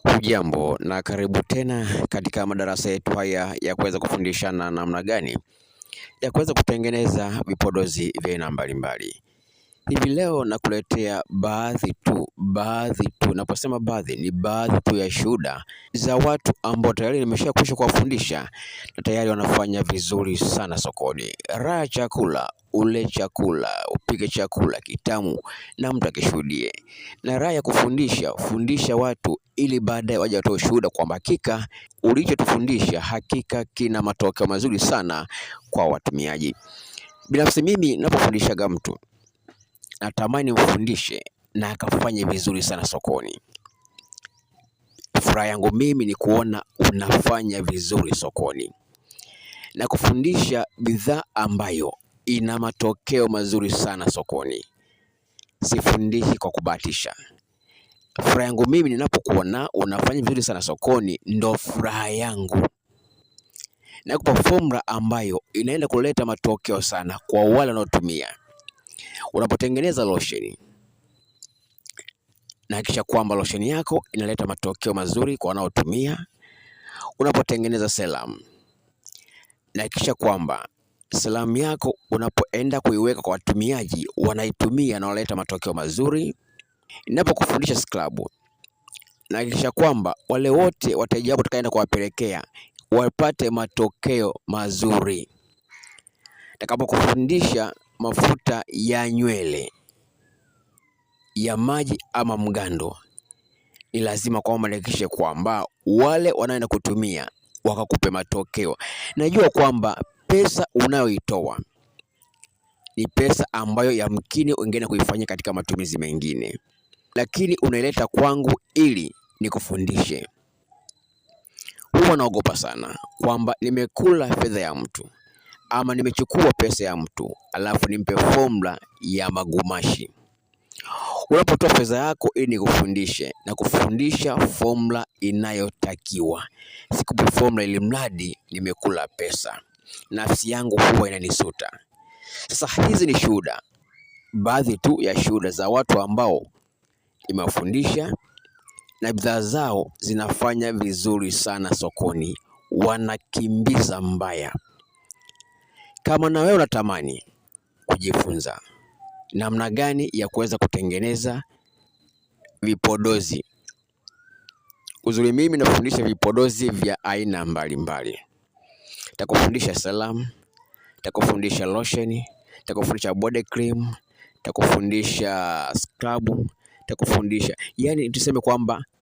Hujambo na karibu tena katika madarasa yetu haya ya kuweza kufundishana namna gani ya kuweza kutengeneza vipodozi vya aina mbalimbali. Hivi leo nakuletea baadhi tu, naposema baadhi ni baadhi tu ya shuhuda za watu ambao tayari nimeshakwisha kuwafundisha na tayari wanafanya vizuri sana sokoni. Raha chakula, ule chakula, upike chakula kitamu na mtu akishuhudie. Na raha ya fundisha watu ili baadaye waje watoe ushuhuda kwamba hakika ulichotufundisha hakika kina matokeo mazuri sana kwa watumiaji. Binafsi mimi ninapofundishaga mtu natamani mfundishe na akafanye vizuri sana sokoni. Furaha yangu mimi ni kuona unafanya vizuri sokoni na kufundisha bidhaa ambayo ina matokeo mazuri sana sokoni. Sifundishi kwa kubahatisha. Furaha yangu mimi ninapokuona unafanya vizuri sana sokoni, ndo furaha yangu. Nakupa formula ambayo inaenda kuleta matokeo sana kwa wale wanaotumia. Unapotengeneza lotion, na hakikisha kwamba lotion yako inaleta matokeo mazuri kwa wanaotumia. Unapotengeneza serum, na hakikisha kwamba serum yako unapoenda kuiweka kwa watumiaji wanaitumia na wanaleta matokeo mazuri. Ninapokufundisha scrub, na hakikisha kwamba wale wote wateja wako utakaenda kuwapelekea wapate matokeo mazuri. Nitakapokufundisha mafuta ya nywele ya maji ama mgando, ni lazima kwamba nihakikishe kwamba wale wanaenda kutumia wakakupe matokeo. Najua kwamba pesa unayoitoa ni pesa ambayo yamkini ungeenda kuifanyia katika matumizi mengine, lakini unaileta kwangu ili nikufundishe. Huwa naogopa sana kwamba nimekula fedha ya mtu ama nimechukua pesa ya mtu alafu nimpe formula ya magumashi. Unapotoa pesa yako ili nikufundishe na kufundisha formula inayotakiwa, sikupi formula ili mradi nimekula pesa. Nafsi yangu huwa inanisuta. Sasa hizi ni shuhuda, baadhi tu ya shuhuda za watu ambao nimewafundisha na bidhaa zao zinafanya vizuri sana sokoni, wanakimbiza mbaya. Kama na wewe unatamani kujifunza namna gani ya kuweza kutengeneza vipodozi, uzuri mimi nafundisha vipodozi vya aina mbalimbali. Nitakufundisha serum, nitakufundisha lotion, nitakufundisha body cream, nitakufundisha scrub, nitakufundisha, yani tuseme kwamba